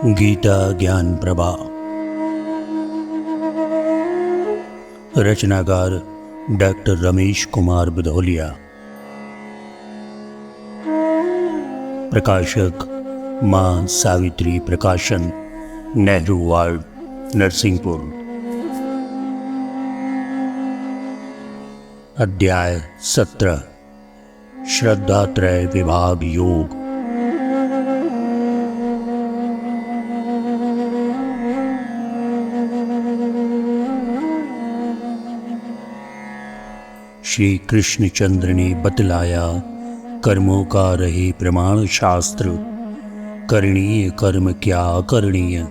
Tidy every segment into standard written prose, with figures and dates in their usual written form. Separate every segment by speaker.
Speaker 1: गीता ज्ञान प्रभा। रचनाकार डॉक्टर रमेश कुमार बुधौलिया। प्रकाशक मां सावित्री प्रकाशन, नेहरू वार्ड, नरसिंहपुर। अध्याय 17 श्रद्धात्रय विभाग योग। श्री कृष्णचंद्र ने बतलाया, कर्मों का रहे प्रमाण शास्त्र। करणीय कर्म क्या अकरणीय,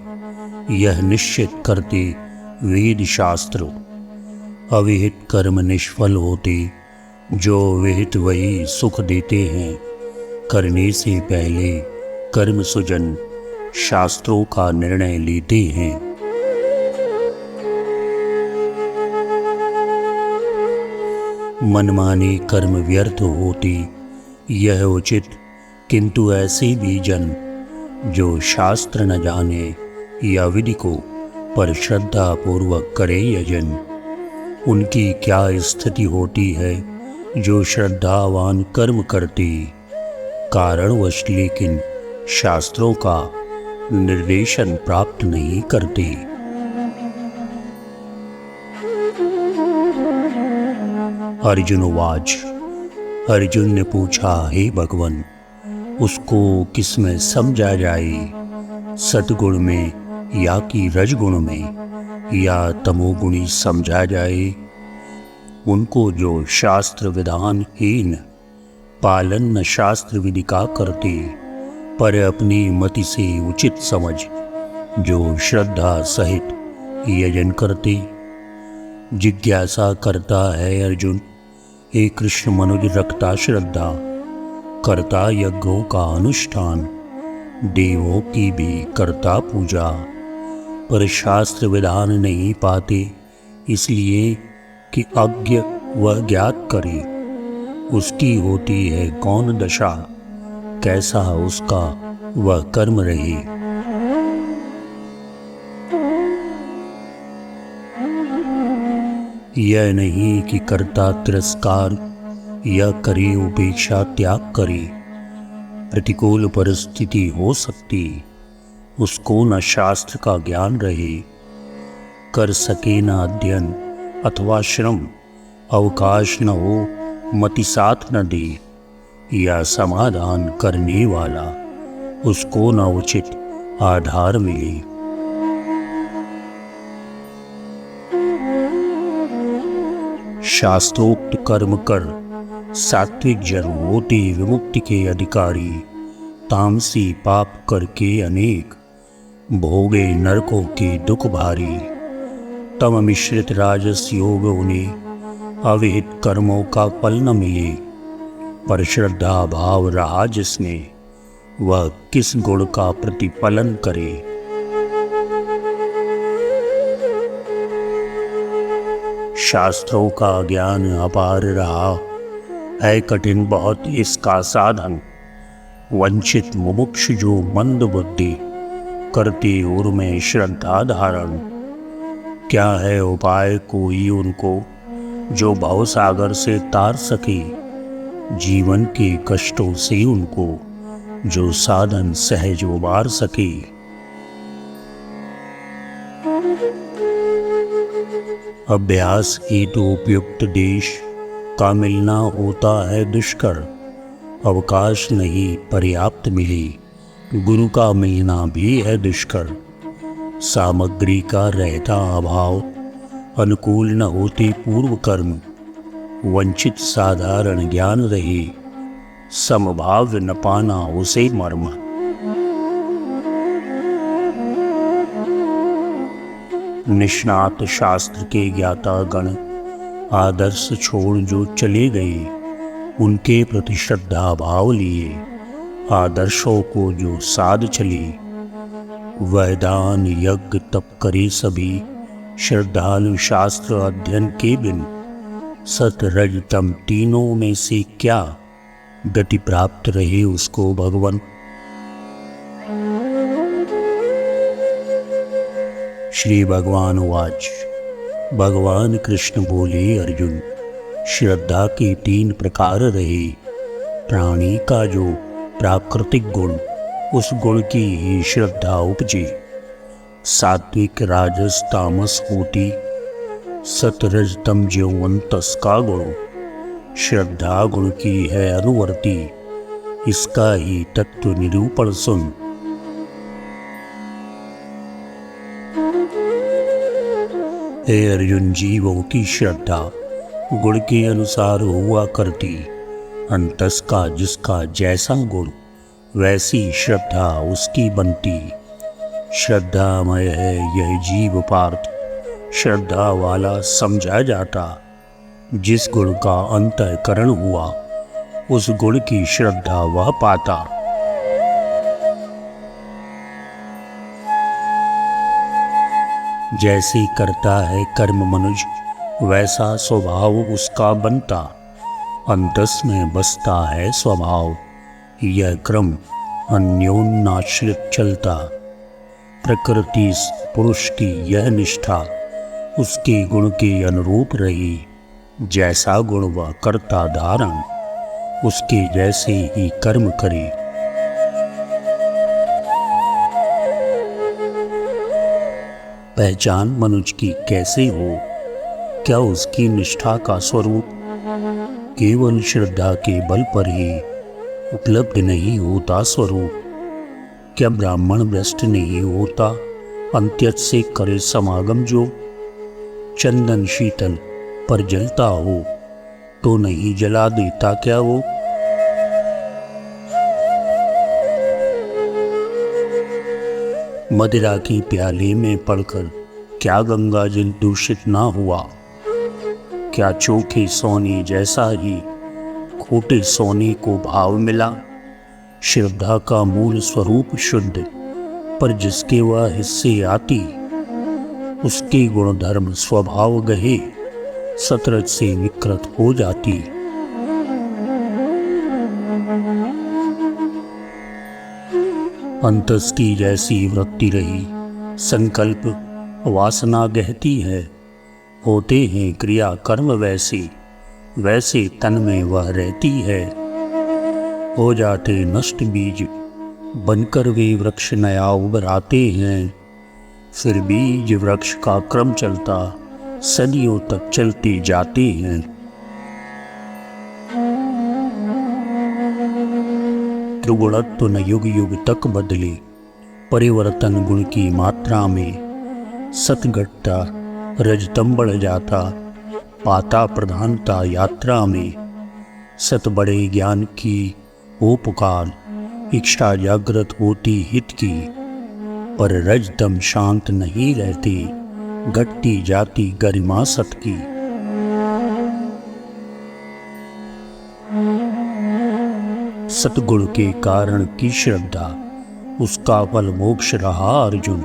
Speaker 1: यह निश्चित करते वेद शास्त्र। अविहित कर्म निष्फल होते, जो विहित वही सुख देते हैं। करने से पहले कर्म सुजन शास्त्रों का निर्णय लेते हैं। मनमाने कर्म व्यर्थ होते, यह उचित। किंतु ऐसे भी जन जो शास्त्र न जाने या विधि को पर श्रद्धा पूर्वक करे यजन, उनकी क्या स्थिति होती है। जो श्रद्धावान कर्म करते, कारणवश लेकिन शास्त्रों का निर्देशन प्राप्त नहीं करते। अर्जुनवाच। अर्जुन ने पूछा, हे भगवन, उसको किसमें समझा जाए, सतगुण में या कि रजगुण में या तमोगुणी समझा जाए। उनको जो शास्त्र विधान हीन, पालन न शास्त्र विधि का करते, पर अपनी मति से उचित समझ जो श्रद्धा सहित यजन करते। जिज्ञासा करता है अर्जुन, हे कृष्ण, मनुज रखता श्रद्धा, करता यज्ञों का अनुष्ठान, देवों की भी करता पूजा, पर शास्त्र विधान नहीं पाते, इसलिए कि अज्ञ वह ज्ञात करे। उसकी होती है कौन दशा, कैसा उसका वह कर्म रहे। यह नहीं कि कर्ता तिरस्कार या करे उपेक्षा त्याग करे। प्रतिकूल परिस्थिति हो सकती, उसको न शास्त्र का ज्ञान रहे, कर सके न अध्ययन अथवा श्रम, अवकाश न हो, मति साथ न दे, या समाधान करने वाला उसको न उचित आधार मिले। शास्त्रोक्त कर्म कर सात्विक जन होते विमुक्ति के अधिकारी। तामसी पाप करके अनेक, भोगे नरकों के दुख भारी। तम मिश्रित राजस योग उन्हें, अविहित कर्मों का फल न मिले। पर श्रद्धा भाव रहा जिसने, वह किस गुण का प्रतिफलन करे। शास्त्रों का ज्ञान अपार रहा है कठिन बहुत इसका साधन। वंचित मुमुक्ष जो मंद बुद्धि, करते उर्मे श्रद्धा धारण। क्या है उपाय कोई उनको, जो भव सागर से तार सके। जीवन के कष्टों से उनको, जो साधन सहज उबार सके। अभ्यास हेतु उपयुक्त देश का मिलना होता है दुष्कर। अवकाश नहीं पर्याप्त मिले, गुरु का मिलना भी है दुष्कर। सामग्री का रहता अभाव, अनुकूल न होते पूर्व कर्म। वंचित साधारण ज्ञान रहे, समभाव न पाना उसे मर्म। निष्णात शास्त्र के ज्ञाता गण, आदर्श छोड़ जो चले गए, उनके प्रति श्रद्धा भाव लिए। आदर्शों को जो साध चले, वह दान यज्ञ तप करे सभी। श्रद्धालु शास्त्र अध्ययन के बिन, सत रज तम तीनों में से क्या गति प्राप्त रहे उसको भगवन। श्री भगवान उवाच। भगवान कृष्ण बोले, अर्जुन, श्रद्धा के 3 प्रकार रहे। प्राणी का जो प्राकृतिक गुण, उस गुण की ही श्रद्धा उपजे। सात्विक राजस तामस होती, सतरज तम ज्योवंतस का गुण। श्रद्धा गुण की है अनुवर्ती, इसका ही तत्व निरूपण सुन। हे अर्जुन, जीवों की श्रद्धा गुण के अनुसार हुआ करती। अंतस का जिसका जैसा गुण, वैसी श्रद्धा उसकी बनती। श्रद्धामय है यह जीव पार्थ, श्रद्धा वाला समझा जाता। जिस गुण का अंतःकरण हुआ, उस गुण की श्रद्धा वह पाता। जैसे करता है कर्म मनुज, वैसा स्वभाव उसका बनता। अंतस में बसता है स्वभाव, यह क्रम अन्योन्याश्रित चलता। प्रकृति पुरुष की यह निष्ठा, उसके गुण के अनुरूप रही। जैसा गुण वह करता धारण, उसके जैसे ही कर्म करे। पहचान मनुष्य की कैसे हो, क्या उसकी निष्ठा का स्वरूप केवल श्रद्धा के बल पर ही उपलब्ध नहीं होता स्वरूप? क्या ब्राह्मण भ्रष्ट नहीं होता अंत्यत से करे समागम जो? चंदन शीतल पर जलता हो तो नहीं जला देता क्या वो? मदिरा की प्याले में पड़कर क्या गंगा जल दूषित ना हुआ? क्या चोखे सोने जैसा ही खोटे सोने को भाव मिला? श्रद्धा का मूल स्वरूप शुद्ध, पर जिसके वह हिस्से आती, उसके गुण धर्म स्वभाव गहे, सतरज से विकृत हो जाती। अंतस की जैसी वृत्ति रही, संकल्प वासना गहती है। होते हैं क्रिया कर्म वैसे, वैसे तन में वह रहती है। हो जाते नष्ट बीज, बनकर वे वृक्ष नया उभराते हैं। फिर बीज वृक्ष का क्रम चलता, सदियों तक चलते जाते हैं। त्रिगुणत्व न युग युग तक बदले, परिवर्तन गुण की मात्रा में। सतगटता रजतम बढ़ जाता, पाता प्रधानता यात्रा में। सत बड़े ज्ञान की हो पुकार, इच्छा जागृत होती हित की। पर रजतम शांत नहीं रहती, घटती जाती गरिमा सत की। सतगुण के कारण की श्रद्धा, उसका फल मोक्ष रहा अर्जुन।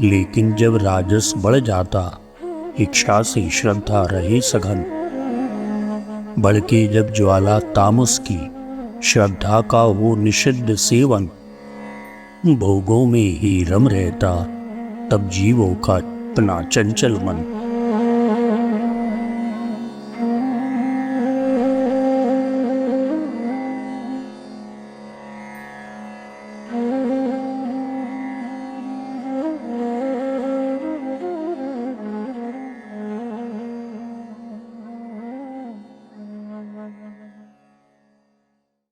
Speaker 1: लेकिन जब राजस बढ़ जाता, इच्छा से श्रद्धा रहे सघन। बढ़ के जब ज्वाला तामस की, श्रद्धा का वो निषिद्ध सेवन। भोगों में ही रम रहता, तब जीवों का इतना चंचल मन।